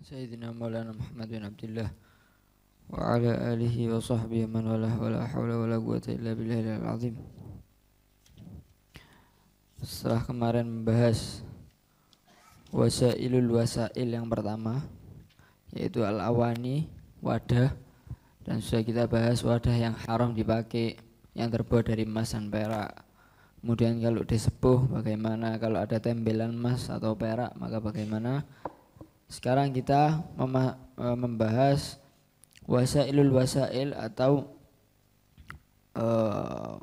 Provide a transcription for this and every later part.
Sayyidina Maulana Muhammad bin Abdullah wa ala alihi wa sahbihi man walah wa la hawla wa la quwwata illa billahil azim. Setelah kemarin membahas wasailul wasail yang pertama, yaitu al-awani, wadah, dan sudah kita bahas wadah yang haram dipakai yang terbuat dari emas dan perak. Kemudian kalau disepuh bagaimana, kalau ada tempelan emas atau perak maka bagaimana. Sekarang kita membahas wasailul wasail atau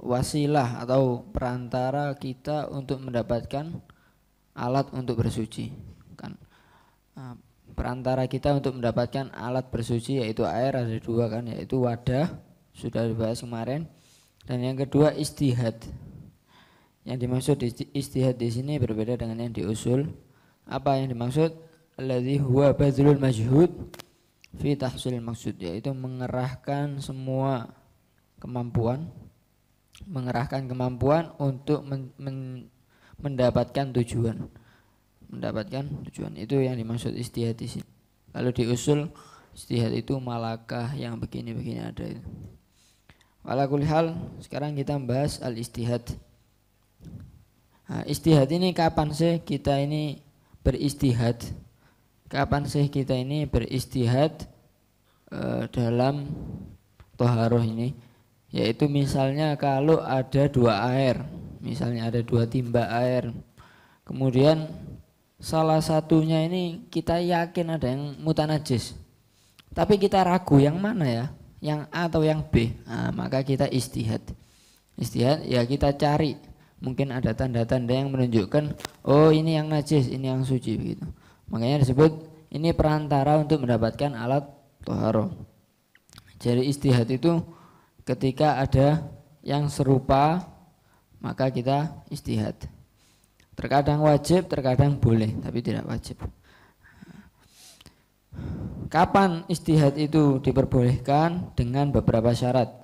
wasilah atau perantara kita untuk mendapatkan alat untuk bersuci kan. Perantara kita untuk mendapatkan alat bersuci yaitu air, ada dua kan, yaitu wadah, sudah dibahas kemarin, dan yang kedua istihad. Yang dimaksud istihad di sini berbeda dengan yang di usul. Apa yang dimaksud? Alladzi huwa badlul majhud fi tahsilil maksud, yaitu mengerahkan semua kemampuan, untuk mendapatkan tujuan. Itu yang dimaksud istihad di sini. Kalau di usul istihad itu malakah yang begini-begini ada itu. Wala kulli hal, sekarang kita membahas al-istihad. Nah, istihad ini kapan sih kita ini beristihad? Kapan sih kita ini beristihad dalam toharoh ini? Yaitu misalnya kalau ada dua air, misalnya ada dua timba air, kemudian salah satunya ini kita yakin ada yang mutanajis, tapi kita ragu yang mana ya, yang A atau yang B. Nah, maka kita istihad. Istihad ya kita cari, mungkin ada tanda-tanda yang menunjukkan oh ini yang najis, ini yang suci begitu. Makanya disebut ini perantara untuk mendapatkan alat toharoh. Jadi istihad itu ketika ada yang serupa maka kita istihad. Terkadang wajib, terkadang boleh, tapi tidak wajib. Kapan istihad itu diperbolehkan? Dengan beberapa syarat.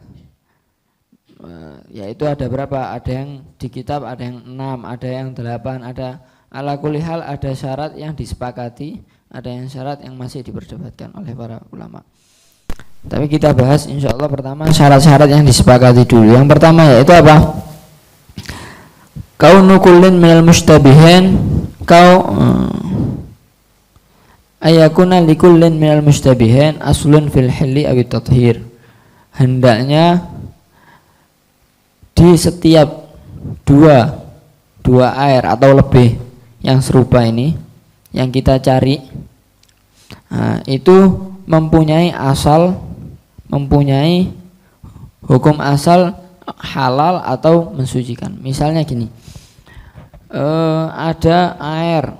Yaitu ada berapa? Ada yang di kitab ada yang 6, ada yang 8, ada ala kulli hal, ada syarat yang disepakati, ada yang syarat yang masih diperdebatkan oleh para ulama. Tapi kita bahas insya Allah pertama syarat-syarat yang disepakati dulu. Yang pertama yaitu apa? Kaunu kullin minal mustabihin, ayakuna likullin minal mustabihin aslun fil hilli awit tathhir. Hendaknya di setiap dua air atau lebih yang serupa ini yang kita cari, itu mempunyai hukum asal halal atau mensucikan. Misalnya gini, ada air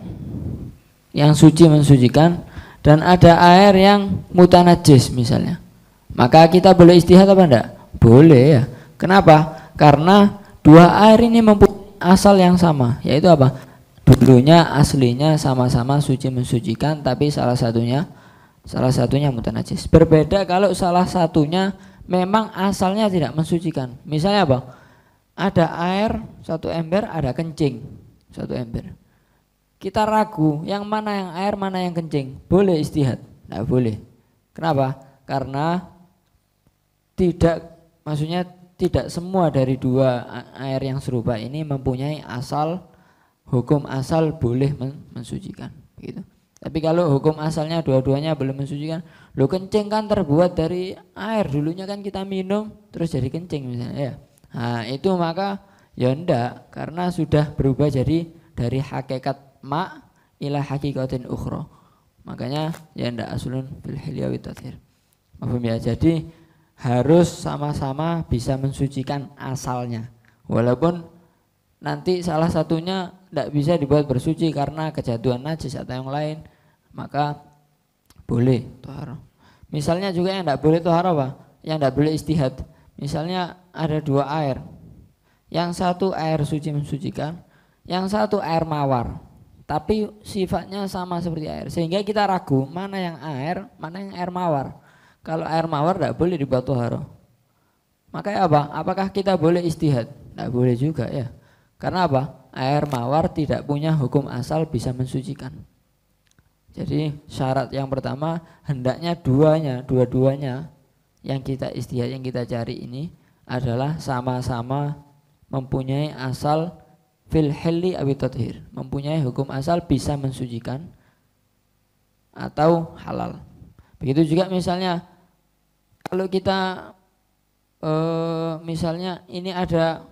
yang suci mensucikan dan ada air yang mutanajis misalnya, maka kita boleh istihad apa enggak? Boleh ya. Kenapa? Karena dua air ini mempunyai asal yang sama, yaitu apa? Dulunya aslinya sama-sama suci mensucikan, tapi salah satunya mutanajis. Berbeda kalau salah satunya memang asalnya tidak mensucikan. Misalnya apa? Ada air satu ember, ada kencing satu ember. Kita ragu yang mana yang air, mana yang kencing. Boleh istihad? Tidak boleh. Kenapa? Karena tidak semua dari dua air yang serupa ini mempunyai hukum asal boleh mensucikan gitu. Tapi kalau hukum asalnya dua-duanya belum mensucikan, lo kencing kan terbuat dari air, dulunya kan kita minum terus jadi kencing misalnya ya. Nah, itu maka ya enggak, karena sudah berubah jadi dari hakikat ma ila hakikatin ukhra. Makanya ya enggak aslun bil hilya wa tathhir. Ya, jadi harus sama-sama bisa mensucikan asalnya. Walaupun nanti salah satunya tidak bisa dibuat bersuci karena kejatuhan najis atau yang lain, maka boleh toharoh. Misalnya juga yang tidak boleh toharoh apa? Yang tidak boleh istihad. Misalnya ada dua air, yang satu air suci mensucikan, yang satu air mawar, tapi sifatnya sama seperti air, sehingga kita ragu mana yang air, mana yang air mawar. Kalau air mawar tidak boleh dibuat toharoh. Makanya apa? Apakah kita boleh istihad? Tidak boleh juga ya. Karena apa? Air mawar tidak punya hukum asal bisa mensucikan. Jadi syarat yang pertama hendaknya dua-duanya yang kita istihad, yang kita cari ini adalah sama-sama mempunyai asal fil hilli awi tathhir, mempunyai hukum asal bisa mensucikan atau halal. Begitu juga misalnya kalau kita misalnya ini ada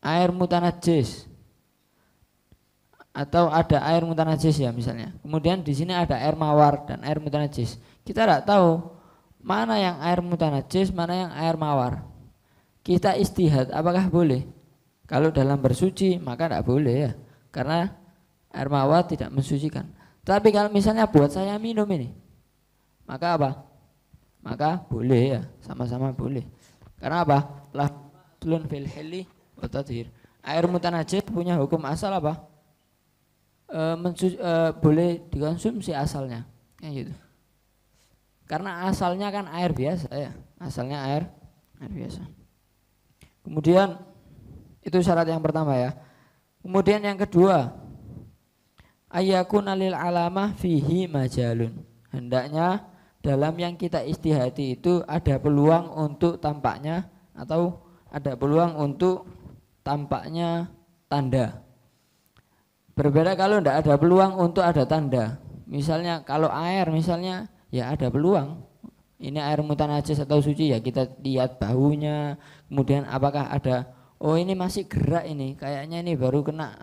air mutanajis atau ada air mutanajis ya misalnya. Kemudian di sini ada air mawar dan air mutanajis. Kita tidak tahu mana yang air mutanajis, mana yang air mawar. Kita istihad apakah boleh? Kalau dalam bersuci maka tidak boleh ya, karena air mawar tidak mensucikan. Tapi kalau misalnya buat saya minum ini, maka apa? Maka boleh ya, sama-sama boleh. Karena apa? Lah tulun fil hilli wa tathhir. Air mutanajis punya hukum asal apa? Boleh dikonsumsi asalnya, kayak gitu. Karena asalnya kan air biasa ya, asalnya air biasa. Kemudian itu syarat yang pertama ya. Kemudian yang kedua, ayyakuna lil alamah fihi majalun. Hendaknya dalam yang kita istihati itu ada peluang untuk tampaknya atau ada peluang untuk tampaknya tanda. Berbeda kalau tidak ada peluang untuk ada tanda. Misalnya kalau air misalnya ya ada peluang. Ini air mutanajis atau suci ya kita lihat baunya. Kemudian apakah ada, oh ini masih gerak ini, kayaknya ini baru kena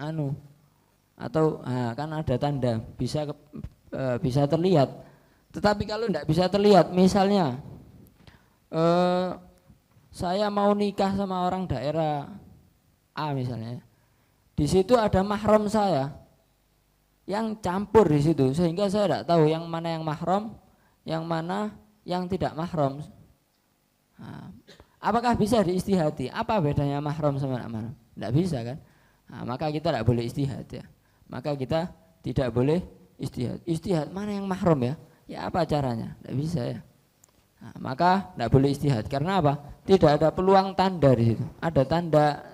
atau kan ada tanda bisa terlihat. Tetapi kalau tidak bisa terlihat, misalnya saya mau nikah sama orang daerah A misalnya. Di situ ada mahram saya yang campur di situ, sehingga saya tidak tahu yang mana yang mahram, yang mana yang tidak mahram. Apakah bisa diistihati? Apa bedanya mahram sama tidak mahram? Tidak bisa kan? Maka kita tidak boleh istihad ya. Maka kita tidak boleh istihad. Istihad mana yang mahram ya? Ya apa caranya? Tidak bisa ya. Maka tidak boleh istihad. Karena apa? Tidak ada peluang tanda di situ. Ada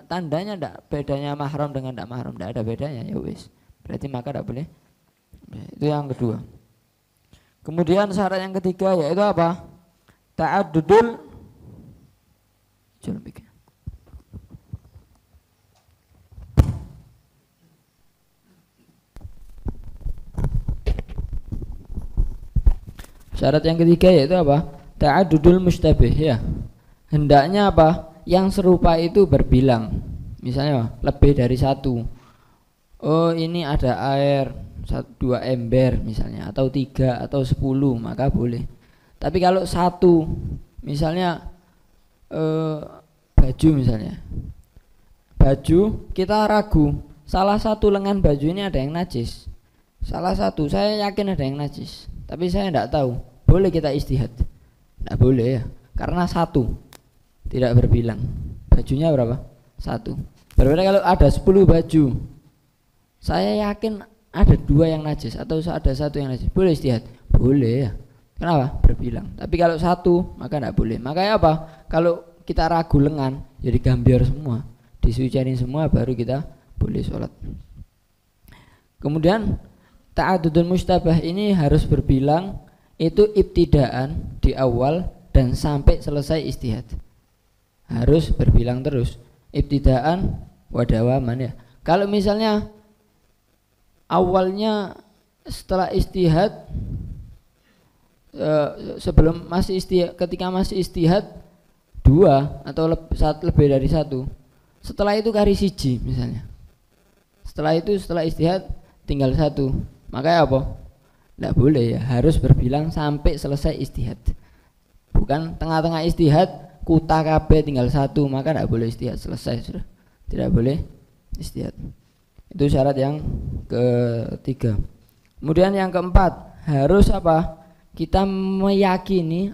tandanya tidak, bedanya mahram dengan tidak mahram tidak ada bedanya ya wis. Berarti maka tidak boleh. Itu yang kedua. Kemudian syarat yang ketiga yaitu apa? Ta'addudul syarat yang ketiga yaitu apa? Ta'addudul mustabih ya. Hendaknya apa? Yang serupa itu berbilang. Misalnya lebih dari satu. Oh ini ada air 2 ember misalnya, atau 3 atau 10 maka boleh. Tapi kalau satu misalnya baju misalnya, baju kita ragu salah satu lengan baju ini ada yang najis, salah satu saya yakin ada yang najis, tapi saya tidak tahu, boleh kita istihad? Tidak boleh ya, karena satu tidak berbilang. Bajunya berapa? Satu. Berbeda kalau ada 10 baju, saya yakin ada 2 yang najis atau ada 1 yang najis, boleh istihad? Boleh ya. Kenapa? Berbilang. Tapi kalau satu maka tidak boleh. Makanya apa? Kalau kita ragu lengan, jadi gambiar semua, disuciin semua, baru kita boleh sholat. Kemudian ta'adudun mustabah ini harus berbilang, itu ibtidaan di awal dan sampai selesai istihad. Harus berbilang terus. Ibtidaan wadawaman ya. Kalau misalnya awalnya setelah istihad, sebelum masih istihad, ketika masih istihad 2 atau lebih dari 1, setelah itu kari siji misalnya, setelah itu setelah istihad tinggal 1, maka apa? Tidak boleh ya, harus berbilang sampai selesai istihad. Bukan tengah-tengah istihad kuta KB tinggal 1 maka tidak boleh istihad, selesai sudah, tidak boleh istihad. Itu syarat yang ketiga. Kemudian yang keempat, harus apa? Kita meyakini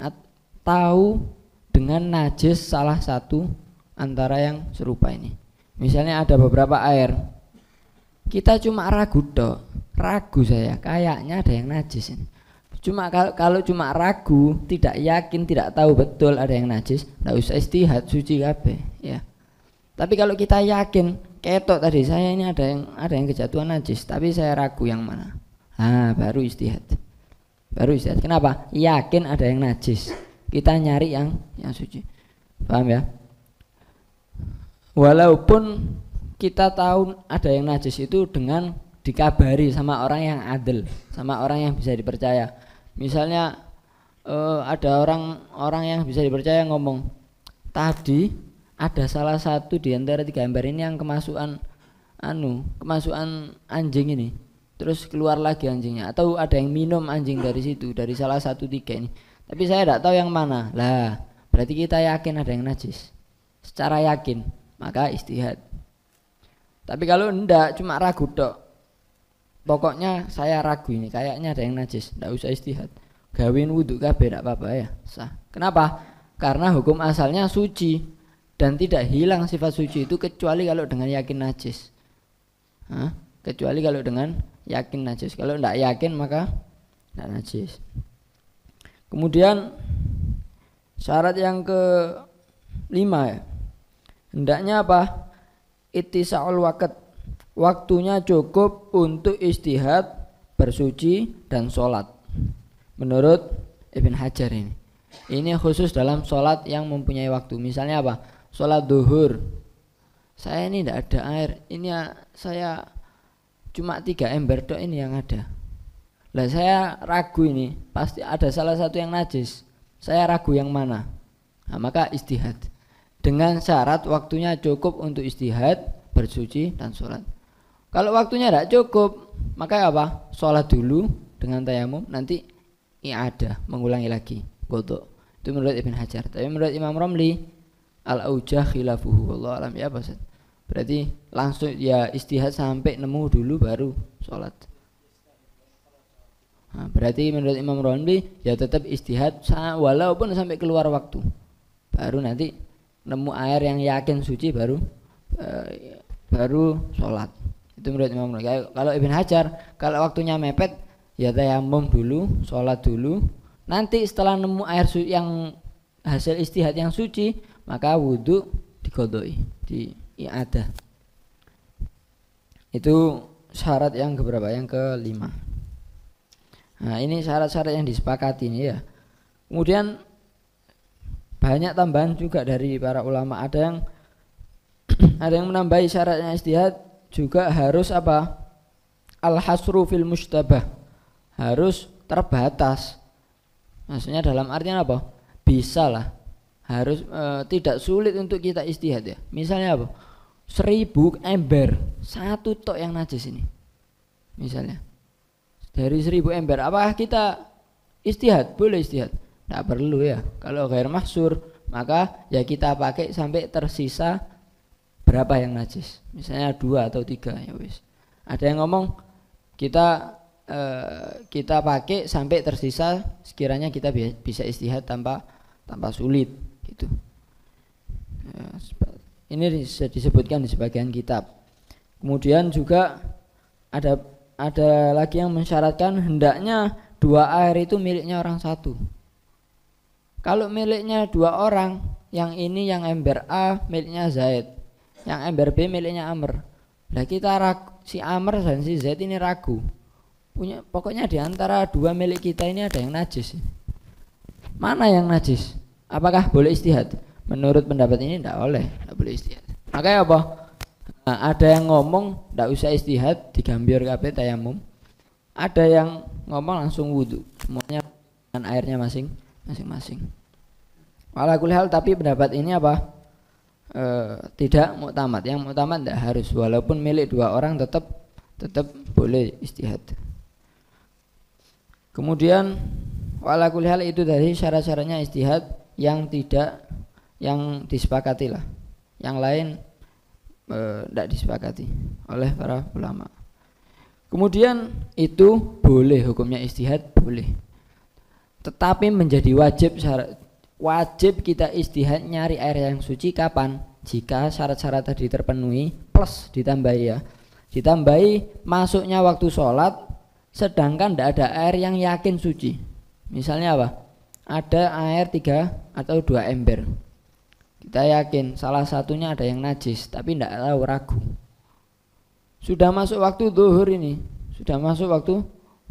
tahu dengan najis salah satu antara yang serupa ini. Misalnya ada beberapa air, kita cuma ragu saya kayaknya ada yang najis ini. Cuma kalau cuma ragu, tidak yakin, tidak tahu betul ada yang najis, tidak usah istihad, suci kabeh ya. Tapi kalau kita yakin, ketok tadi saya ini ada yang kejatuhan najis, tapi saya ragu yang mana. Baru istihad. Baru istihad. Kenapa? Yakin ada yang najis. Kita nyari yang suci. Paham ya? Walaupun kita tahu ada yang najis itu dengan dikabari sama orang yang adil, sama orang yang bisa dipercaya. Misalnya ada orang yang bisa dipercaya ngomong, tadi ada salah satu di antara 3 ember ini yang kemasukan anjing ini, terus keluar lagi anjingnya, atau ada yang minum anjing dari situ, dari salah satu 3 ini, tapi saya tidak tahu yang mana. Lah berarti kita yakin ada yang najis secara yakin, maka istihad. Tapi kalau enggak, cuma ragu tok, pokoknya saya ragu ini kayaknya ada yang najis, enggak usah istihad, gawin wudhu kabeh enggak apa-apa ya, sah. Kenapa? Karena hukum asalnya suci dan tidak hilang sifat suci itu kecuali kalau dengan yakin najis. Kecuali kalau dengan yakin najis. Kalau tidak yakin maka tidak najis. Kemudian syarat yang ke-5 ya, hendaknya apa? Ittisa'ul waqt, waktunya cukup untuk istihad, bersuci dan sholat. Menurut Ibn Hajar ini khusus dalam sholat yang mempunyai waktu. Misalnya apa? Sholat duhur, saya ini tidak ada air, ini saya cuma 3 ember tok ini yang ada. Lah saya ragu ini pasti ada salah satu yang najis, saya ragu yang mana. Maka istihad dengan syarat waktunya cukup untuk istihad, bersuci dan sholat. Kalau waktunya tidak cukup, maka apa? Sholat dulu dengan tayamum, nanti i'adah, mengulangi lagi qadha. Itu menurut Ibn Hajar. Tapi menurut Imam Romli al-aujah khilafuhu, wallahu alam ya Pak. Berarti langsung ya istihad sampai nemu dulu baru sholat. Berarti menurut Imam Romli ya tetap istihad walaupun sampai keluar waktu, baru nanti nemu air yang yakin suci baru sholat. Itu menurut Imam Romli. Kalau Ibn Hajar, kalau waktunya mepet ya tayamum dulu, sholat dulu, nanti setelah nemu air yang hasil istihad yang suci, maka wudhu diqodoi, di i'adah. Itu syarat yang keberapa? Yang ke-5. Nah ini syarat-syarat yang disepakati ini ya. Kemudian banyak tambahan juga dari para ulama. Ada yang menambahi syaratnya istihad juga harus apa? Al-hasru fil mustabah, harus terbatas. Maksudnya dalam artian apa? Bisa lah, harus tidak sulit untuk kita istihad ya. Misalnya apa? 1000 ember, 1 tok yang najis ini. Misalnya dari 1000 ember, apakah kita istihad? Boleh istihad? Tidak perlu ya. Kalau ghair mahsur, maka ya kita pakai sampai tersisa berapa yang najis. Misalnya 2 atau 3 ya wis. Ada yang ngomong kita pakai sampai tersisa, sekiranya kita bisa istihad tanpa sulit gitu. Ini disebutkan di sebagian kitab. Kemudian juga ada lagi yang mensyaratkan hendaknya 2 air itu miliknya orang satu. Kalau miliknya 2 orang, yang ini yang ember A miliknya Zaid, yang ember B miliknya Amr. Nah kita si Amr dan si Zaid ini ragu, pokoknya di antara 2 milik kita ini ada yang najis. Mana yang najis? Apakah boleh istihad? Menurut pendapat ini tidak boleh istihad. Makanya apa? Nah, ada yang ngomong tidak usah istihad, digambir kabeh tayamum. Ada yang ngomong langsung wudhu, semuanya dengan airnya masing-masing. Walau kulihal, tapi pendapat ini apa? Tidak muktamad. Yang muktamad tidak harus, walaupun milik 2 orang tetap boleh istihad. Kemudian walau kulihal itu dari syarat-syaratnya istihad yang disepakati lah. Yang lain tidak disepakati oleh para ulama. Kemudian itu boleh, hukumnya istihad boleh. Tetapi menjadi wajib kita istihad nyari air yang suci kapan? Jika syarat-syarat tadi terpenuhi plus ditambahi masuknya waktu sholat, sedangkan tidak ada air yang yakin suci. Misalnya apa? Ada air 3 atau 2 ember, kita yakin salah satunya ada yang najis, tapi tidak tahu, ragu. Sudah masuk waktu zuhur ini, sudah masuk waktu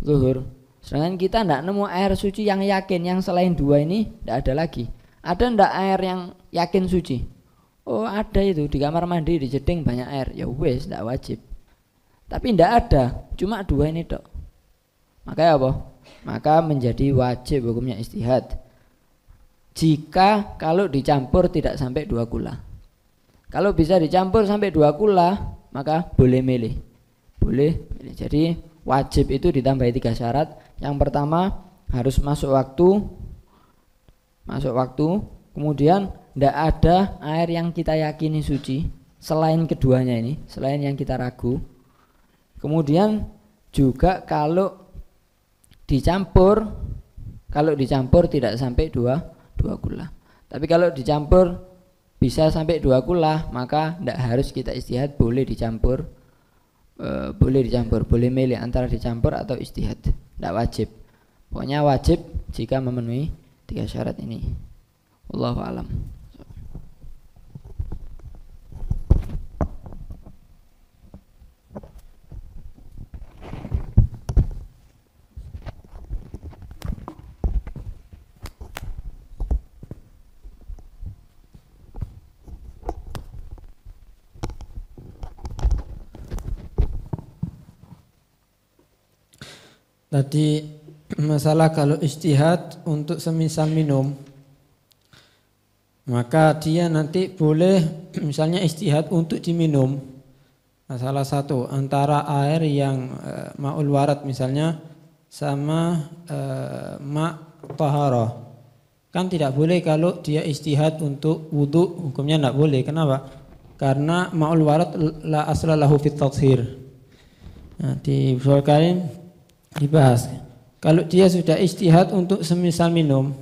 zuhur. Sedangkan kita tidak nemu air suci yang yakin, yang selain dua ini tidak ada lagi. Ada ndak air yang yakin suci? Oh ada itu, di kamar mandi di jeding banyak air, ya wes tidak wajib. Tapi ndak ada, cuma dua ini tok. Maka apa? Maka menjadi wajib hukumnya istihad. Jika kalau dicampur tidak sampai 2 kula. Kalau bisa dicampur sampai 2 kula, maka boleh milih. Boleh milih. Jadi wajib itu ditambahi 3 syarat. Yang pertama harus masuk waktu, kemudian tidak ada air yang kita yakini suci selain keduanya ini, selain yang kita ragu. Kemudian juga kalau dicampur tidak sampai 2 kula. Tapi kalau dicampur bisa sampai 2 kula, maka tidak harus kita istihad, boleh dicampur. Boleh milih antara dicampur atau istihad. Tidak wajib. Pokoknya wajib jika memenuhi 3 syarat ini. Wallahu a'lam. Tadi masalah kalau ijtihad untuk semisal minum, maka dia nanti boleh misalnya ijtihad untuk diminum. Nah, salah satu antara air yang ma'ul warad misalnya sama ma' taharah. Kan tidak boleh kalau dia ijtihad untuk wudu, hukumnya tidak boleh. Kenapa? Karena ma'ul warad la asla lahu fit tathhir. Nah, di Fathul Karim dibahas. Kalau dia sudah ijtihad untuk semisal minum,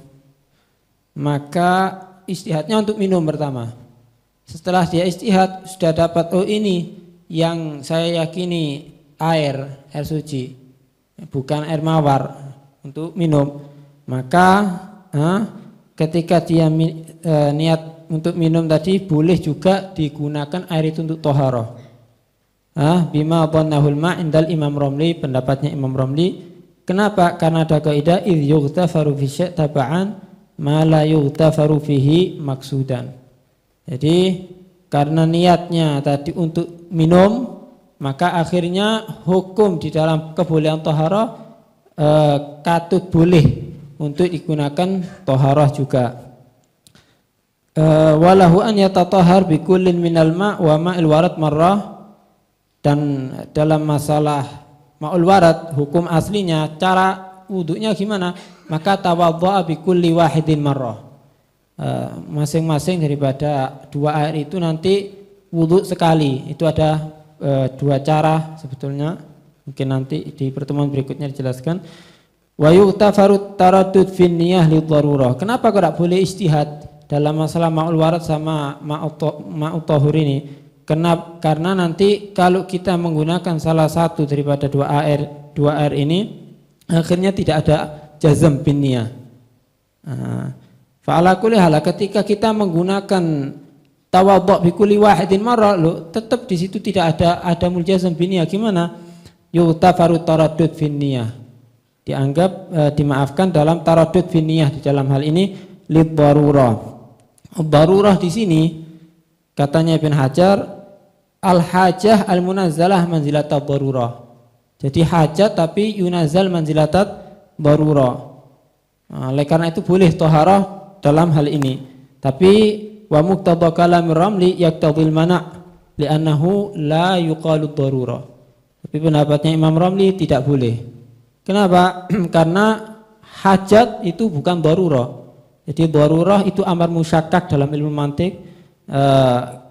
maka ijtihadnya untuk minum pertama. Setelah dia ijtihad sudah dapat, oh ini yang saya yakini air suci, bukan air mawar untuk minum. Maka ketika dia niat untuk minum tadi, boleh juga digunakan air itu untuk toharoh. Bima dhannahul ma' indal Imam Romli, pendapatnya Imam Romli. Kenapa? Karena ada kaidah idz yughtafaru fi syai' taba'an ma la yughtafaru fihi maksudan. Jadi karena niatnya tadi untuk minum, maka akhirnya hukum di dalam kebolehan taharah katut boleh untuk digunakan taharah juga. Walahu an yatatahhar bi kullin minal ma' wa ma'il warad marrah. Dan dalam masalah ma'ul warad, hukum aslinya cara wudunya gimana? Maka tawaddu'a bi kulli wahidin marrah. Masing-masing daripada 2 air itu nanti wudu sekali. Itu ada 2 cara sebetulnya. Mungkin nanti di pertemuan berikutnya dijelaskan. Wa yughtafaru taraddud fin niyah lidharurah. Kenapa kok tidak boleh ijtihad dalam masalah ma'ul warad sama ma'ut tahur ini? Karena nanti kalau kita menggunakan salah satu daripada 2 air ini, akhirnya tidak ada jazm bin niyah. Fa'ala kulli hal, ketika kita menggunakan tawaddu' bi kulli wahidin marrah, tetap di situ tidak ada muljazm bin niyah. Gimana? Yughtafaru taraddud bin niyah. Dianggap dimaafkan dalam taraddud bin niyah di dalam hal ini lid darurah. Darurah di sini katanya Ibn Hajar, al-hajah al-munazzalah manzilatat darurah. Jadi hajat tapi yunazzal manzilatat darurah. Oleh karena itu boleh taharah dalam hal ini. Tapi wa muqtada kalamir Ramli yaqtadil mana' li'annahu la yuqalu darurah. Tapi pendapatnya Imam Ramli tidak boleh. Kenapa? Karena hajat itu bukan darurah. Jadi darurah itu amar musyakkak dalam ilmu mantik.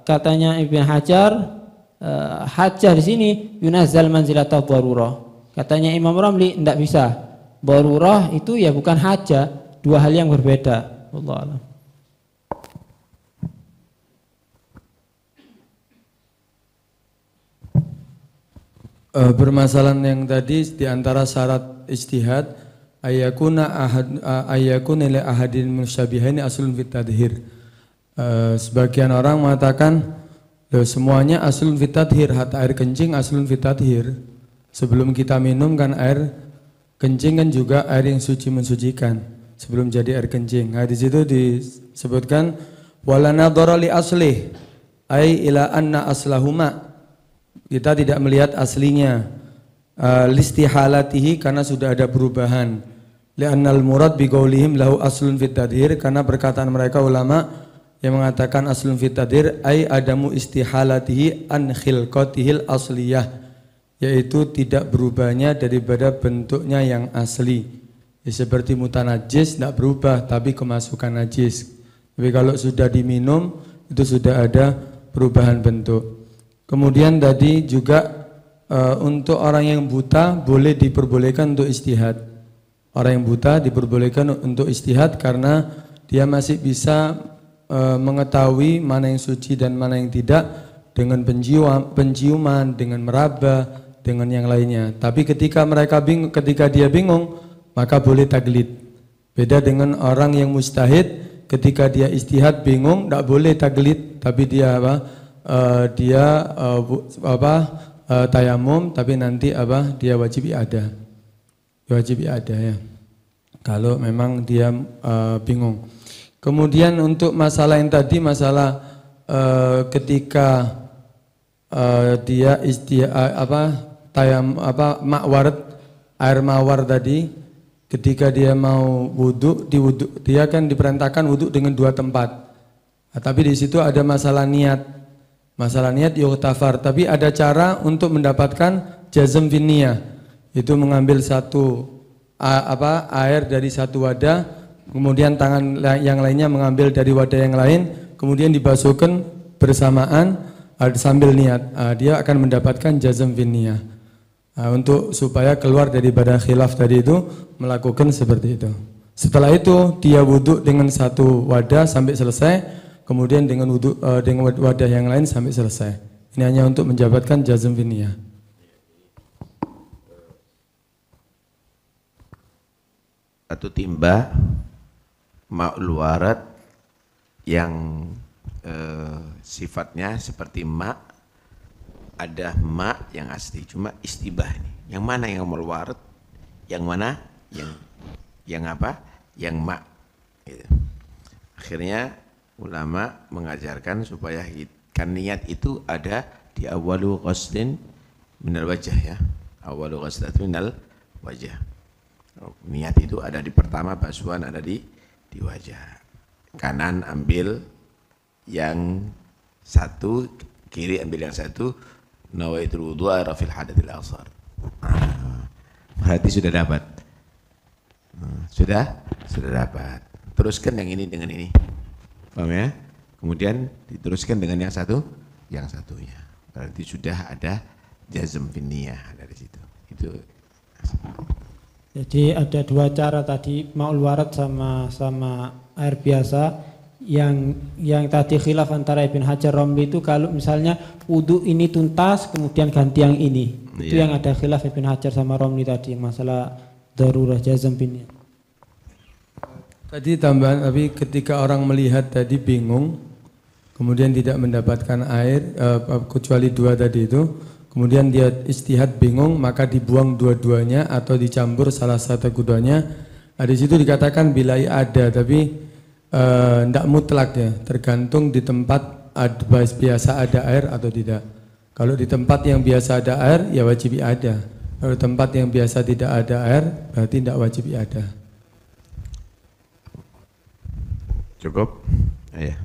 Katanya Ibn Hajar, hajah di sini yunazzal manzilatah darurah. Katanya Imam Ramli tidak bisa. Darurah itu ya bukan hajah, 2 hal yang berbeda. Wallahu a'lam. Permasalahan yang tadi di antara syarat ijtihad ayakuna li ahadin musyabihaini aslun fit tadhir. Sebagian orang mengatakan semuanya aslun fit tadhir, hatta air kencing aslun fit tadhir. Sebelum kita minum kan air kencing kan juga air yang suci mensucikan sebelum jadi air kencing. Nah, di situ disebutkan wala nadhara li aslih ai ila anna aslahuma. Kita tidak melihat aslinya listihalatihi karena sudah ada perubahan. Li'annal murad biqaulihim lahu aslun fit tadhir, karena perkataan mereka ulama yang mengatakan aslun fit tadhir ai adamu istihalatihi an khilqatihil asliyah, yaitu tidak berubahnya daripada bentuknya yang asli. Ya, seperti mutanajis tidak berubah tapi kemasukan najis. Tapi kalau sudah diminum itu sudah ada perubahan bentuk. Kemudian tadi juga untuk orang yang buta boleh diperbolehkan untuk istihad. Orang yang buta diperbolehkan untuk istihad karena dia masih bisa mengetahui mana yang suci dan mana yang tidak dengan penciuman, dengan meraba, dengan yang lainnya. Tapi ketika dia bingung, maka boleh taglid. Beda dengan orang yang mustahid, ketika dia istihad bingung, tidak boleh taglid, tapi dia tayamum, tapi nanti dia wajib i'adah. Wajib i'adah ya. Kalau memang dia bingung. Kemudian untuk masalah yang tadi, masalah ketika dia makwarat, air mawar tadi, ketika dia mau wudhu, dia kan diperintahkan wudhu dengan 2 tempat. Nah, tapi di situ ada masalah niat. Masalah niat yuktafar, tapi ada cara untuk mendapatkan jazm fin niyah. Itu mengambil air dari satu wadah, kemudian tangan yang lainnya mengambil dari wadah yang lain, kemudian dibasuhkan bersamaan sambil niat. Dia akan mendapatkan jazm fin niyah. Untuk supaya keluar daripada khilaf tadi itu melakukan seperti itu. Setelah itu dia wudhu dengan satu wadah sampai selesai, kemudian dengan wadah yang lain sampai selesai. Ini hanya untuk menjabatkan jazm fin niyah. Atau timba ma'ul warad yang sifatnya seperti ma', ada ma' yang asli, cuma istibah ini. Yang mana yang ma'ul warad, yang mana yang apa? Yang ma'. Gitu. Akhirnya ulama mengajarkan supaya kan niat itu ada di awalu qasdin minal wajah ya. Awalu qasdin minal wajah. Niat itu ada di pertama, basuhan ada di wajah. Kanan ambil yang satu, kiri ambil yang satu. Nawaitul wudu'a rafil hadatil asghar. Berarti sudah dapat. Sudah dapat. Teruskan yang ini dengan ini. Paham ya? Kemudian diteruskan dengan yang satunya. Berarti sudah ada jazm fin niyah dari situ. Itu. Jadi ada 2 cara tadi, ma'ul warad sama air biasa. Yang tadi khilaf antara Ibn Hajar Romli itu kalau misalnya wudu ini tuntas kemudian ganti yang ini. Itu yang ada khilaf Ibn Hajar sama Romli tadi, masalah darurah jazm bin niyah. Tadi tambahan, tapi ketika orang melihat tadi bingung, kemudian tidak mendapatkan air, kecuali 2 tadi itu, kemudian dia istihad bingung, maka dibuang dua-duanya atau dicampur salah satu keduanya. Di situ dikatakan bilai ada, tapi tidak mutlak ya, tergantung di tempat biasa ada air atau tidak. Kalau di tempat yang biasa ada air, ya wajib ada. Kalau di tempat yang biasa tidak ada air, berarti tidak wajib ada. Cukup? Ya.